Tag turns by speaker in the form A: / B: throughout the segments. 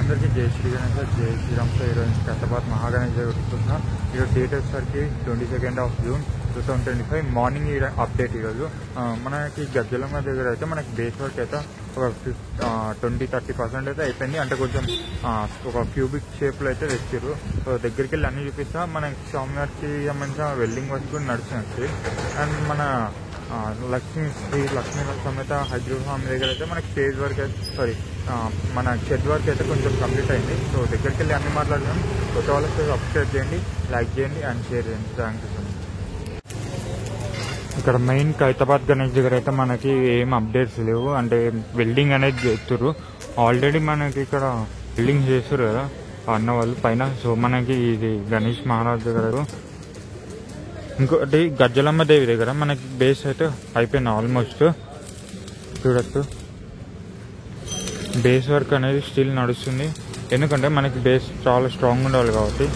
A: అందరికీ జై శ్రీ గణేష్, జై శ్రీరామ్. ఈరోజు హైదరాబాద్ మహాగణేష్ జరుగుతున్నా. ఈరోజు డేట్ వచ్చేసరికి 22 జూన్ 2025 మార్నింగ్ అప్డేట్. ఈరోజు మనకి గజ్జలమ్మ దగ్గర అయితే మనకి బేస్ వర్క్ అయితే ఒక 20-30% అయితే అయిపోయింది. అంటే కొంచెం ఒక క్యూబిక్ షేప్లో అయితే తెచ్చారు. సో దగ్గరికి వెళ్ళి అన్నీ చూపిస్తా. మనకి స్వామివారికి సంబంధించిన వెల్డింగ్ వర్క్ కూడా నడుస్తుంది. అండ్ మన శ్రీ లక్ష్మీ సమేత హైదరాబాద్ స్వామి దగ్గర అయితే మనకి స్టేజ్ వర్క్ అయితే మన షెడ్ వర్క్ అయితే కొంచెం కంప్లీట్ అయింది. సో దగ్గరికి వెళ్ళి అన్ని మాట్లాడదాం. కొత్త వాళ్ళకి సబ్స్క్రైబ్ చేయండి, లైక్ చేయండి అండ్ షేర్ చేయండి. Thank you so much. ఇక్కడ మెయిన్ హైదరాబాద్ గణేష్ దగ్గర అయితే మనకి ఏం అప్డేట్స్ లేవు. అంటే వెల్డింగ్ అనేది చేస్తున్నారు. ఆల్రెడీ మనకి ఇక్కడ వెల్డింగ్ చేస్తారు కదా అన్న వాళ్ళు పైన. సో మనకి ఇది గణేష్ మహారాజ్ దగ్గర, ఇంకోటి గజ్జలమ్మ దేవి దగ్గర మనకి బేస్ అయితే అయిపోయింది ఆల్మోస్ట్. చూడొచ్చు బేస్ వర్క్ అనేది స్టిల్ నడుస్తుంది. ఎందుకంటే మనకి బేస్ చాలా స్ట్రాంగ్ ఉండాలి కాబట్టి.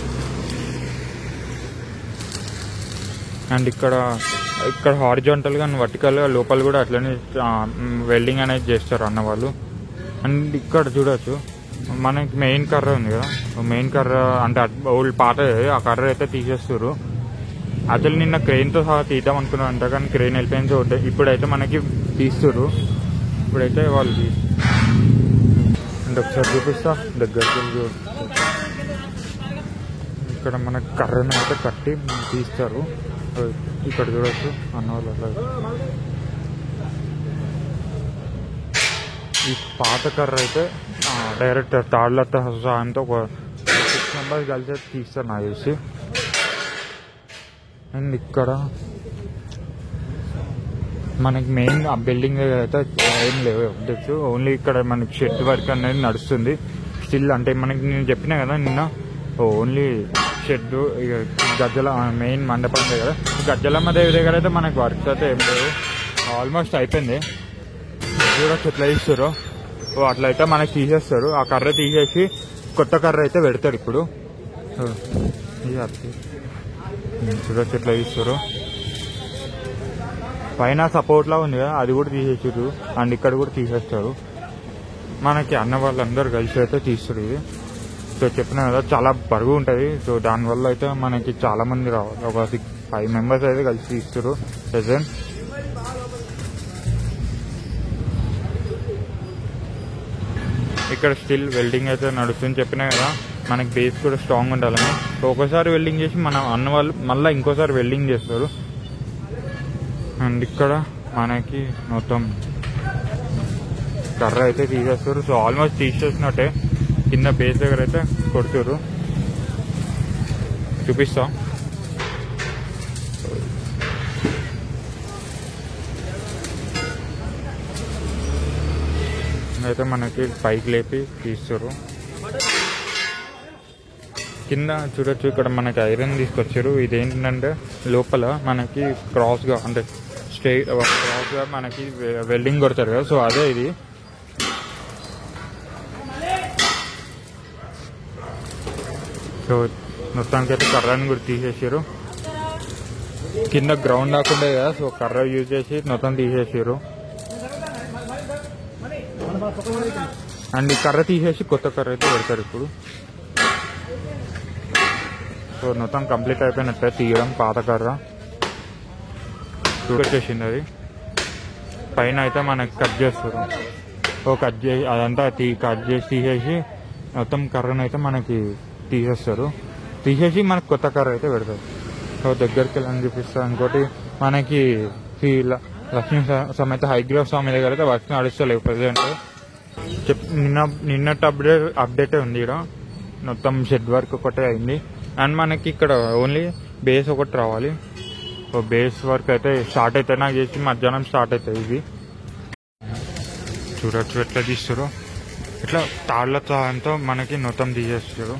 A: అండ్ ఇక్కడ హారిజాంటల్గా వర్టికల్గా లోపల కూడా అట్లనే వెల్డింగ్ అనేది చేస్తారు అన్న వాళ్ళు. అండ్ ఇక్కడ చూడొచ్చు మనకి మెయిన్ కర్ర ఉంది కదా, మెయిన్ కర్ర అంటే ఓల్డ్ పాత ఆ కర్ర అయితే తీసేస్తారు. అసలు నిన్న క్రెయిన్తో సహా తీద్దాం అనుకున్నాను అంట, కానీ క్రెయిన్ వెళ్ళిపోయింది. సో ఇప్పుడైతే మనకి తీస్తారు. ఇప్పుడైతే వాళ్ళు అంటే ఒకసారి చూపిస్తా దగ్గరికి. ఇక్కడ మనకి కర్రను అయితే కట్టి తీస్తారు. ఇక్కడ చూడొచ్చు అన్న వాళ్ళు అట్లా. ఈ పాత కర్ర అయితే డైరెక్ట్ తాళ్లతో సహాయంతో ఒక 6 మెంబర్స్ కలిసి తీస్తారు నాకు తెలిసి. అండ్ ఇక్కడ మనకి మెయిన్ ఆ బిల్డింగ్ అయితే ఏం లేవు అప్డేట్స్. ఓన్లీ ఇక్కడ మనకి షెడ్ వర్క్ అనేది నడుస్తుంది స్టిల్. అంటే మనకి నేను చెప్పినా కదా నిన్న, ఓన్లీ షెడ్ గజ్జల మెయిన్ మండపం దగ్గర గజ్జలమ్మ దేవి దగ్గర అయితే మనకి వర్క్స్ అయితే ఏం లేవు, ఆల్మోస్ట్ అయిపోయింది. చూడొచ్చు ఎట్లా ఇస్తారు. అట్లయితే మనకి తీసేస్తారు. ఆ కర్ర తీసేసి కొత్త కర్ర అయితే పెడతారు ఇప్పుడు. చూడొచ్చు ఎట్లా ఇస్తారు. పైన సపోర్ట్ లా ఉంది కదా, అది కూడా తీసేసారు. అండ్ ఇక్కడ కూడా తీసేస్తారు. మనకి అన్న వాళ్ళందరూ కలిసి అయితే తీస్తారు ఇది. సో చెప్పిన కదా చాలా బరువు ఉంటుంది. సో దానివల్ల అయితే మనకి చాలా మంది రావాలి. ఒక 5 మెంబర్స్ అయితే కలిసి తీస్తారు ప్రెసెంట్. ఇక్కడ స్టిల్ వెల్డింగ్ అయితే నడుస్తుంది. చెప్పినా కదా మనకి బేస్ కూడా స్ట్రాంగ్ ఉండాలని. ఒకసారి వెల్డింగ్ చేసి మన అన్న వాళ్ళు మళ్ళీ ఇంకోసారి వెల్డింగ్ చేస్తారు. అండ్ ఇక్కడ మనకి మొత్తం కర్ర అయితే తీసేస్తారు. సో ఆల్మోస్ట్ తీసేసినట్టే. కింద బేస్ దగ్గర అయితే కొడుతారు. చూపిస్తా. అయితే మనకి పైకి లేపి తీస్తారు. కింద చూడొచ్చు ఇక్కడ మనకి ఐరన్ తీసుకొచ్చారు. ఇదేంటంటే లోపల మనకి క్రాస్గా అంటే స్ట్రైట్ క్రాస్గా మనకి వెల్డింగ్ కొడతారు కదా, సో అదే ఇది. సో మొత్తానికి అయితే కర్రని కూడా తీసేసారు. కింద గ్రౌండ్ రాకుండా కదా, సో కర్ర యూజ్ చేసి మొత్తం తీసేసారు. అండ్ ఈ కర్ర తీసేసి కొత్త కర్ర అయితే పెడతారు ఇప్పుడు. సో మొత్తం కంప్లీట్ అయిపోయినట్టే తీయడం. పాత కర్ర వచ్చేసింది. అది పైన అయితే మనకి కట్ చేస్తారు. కట్ చేసి అదంతా కట్ చేసి తీసేసి మొత్తం కర్రను అయితే మనకి తీసేస్తారు. తీసేసి మనకి కొత్త కర్ర అయితే పెడతారు. సో దగ్గరికి వెళ్ళని చూపిస్తారు. ఇంకోటి మనకి శ్రీ లక్ష్మీ సమేత హైదరాబాద్ స్వామి దగ్గర అయితే వర్క్ నడుస్తలేవు ప్రజెంట్. నిన్నటి అప్డేటే ఉంది. ఇక్కడ మొత్తం షెడ్ వర్క్ ఒకటే అయింది. అండ్ మనకి ఇక్కడ ఓన్లీ బేస్ ఒకటి రావాలి. సో బేస్ వర్క్ అయితే స్టార్ట్ అవుతాయి. నాకు చేసి మధ్యాహ్నం స్టార్ట్ అవుతాయి. ఇది చూడొచ్చు ఎట్లా తీస్తారు. ఇట్లా తాళ్ల సహాయంతో మనకి మొత్తం తీసేస్తారు.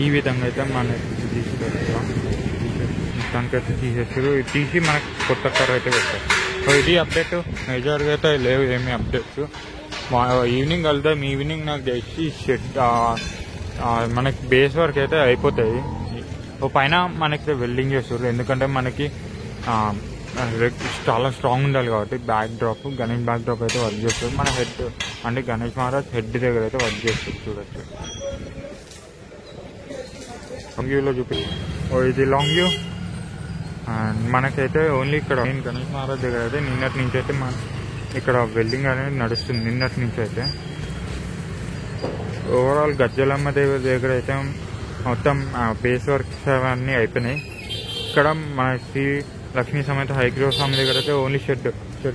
A: ఈ విధంగా అయితే మనకి తీసుకొస్తాం. మొత్తానికైతే తీసేస్తారు. తీసి మనకి కొత్త కర్ర అయితే పెడతారు. సో ఇది అప్డేట్. మేజర్గా అయితే లేవు ఏమి అప్డేట్స్. ఈవినింగ్ వెళ్దాం. ఈవినింగ్ నాకు తెలిసి మనకి బేస్ వర్క్ అయితే అయిపోతాయి. ఓ పైన మనకి వెల్డింగ్ చేస్తారు, ఎందుకంటే మనకి చాలా స్ట్రాంగ్ ఉండాలి కాబట్టి. Back drop Ganesh back drop అయితే వర్క్ చేస్తుంది. మన హెడ్ అంటే గణేష్ మహారాజ్ హెడ్ దగ్గర అయితే వర్క్ చేస్తుంది. చూడొచ్చు లాంగ్ వ్యూలో చూపి. ఇది లాంగ్ వ్యూ. అండ్ మనకైతే ఓన్లీ ఇక్కడ గణేష్ మహారాజ్ దగ్గర అయితే నిన్నటి నుంచి అయితే ఇక్కడ వెల్డింగ్ అనేది నడుస్తుంది. నిన్నటి నుంచి అయితే ఓవరాల్ గజ్జలమ్మ దేవి దగ్గర అయితే మొత్తం బేస్ వర్క్స్ అవన్నీ అయిపోయినాయి. ఇక్కడ మన శ్రీ లక్ష్మీ సమేత హైగ్రీవ స్వామి దగ్గర అయితే ఓన్లీ షెడ్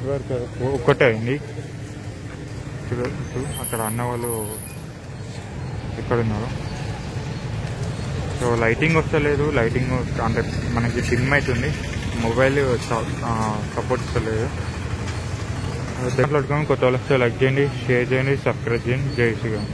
A: వర్క్ ఒక్కటే అయింది. చూడచ్చు అక్కడ అన్న వాళ్ళు ఇక్కడ ఉన్నారు. సో లైటింగ్ వస్తలేదు, లైటింగ్ అంటే మనకి డిమ్ అవుతుంది, మొబైల్ సపోర్ట్ ఇస్తలేదు. కొత్త వాళ్ళు వస్తే లైక్ చేయండి, షేర్ చేయండి, సబ్స్క్రైబ్ చేయండి. జై శ్రీరామ్.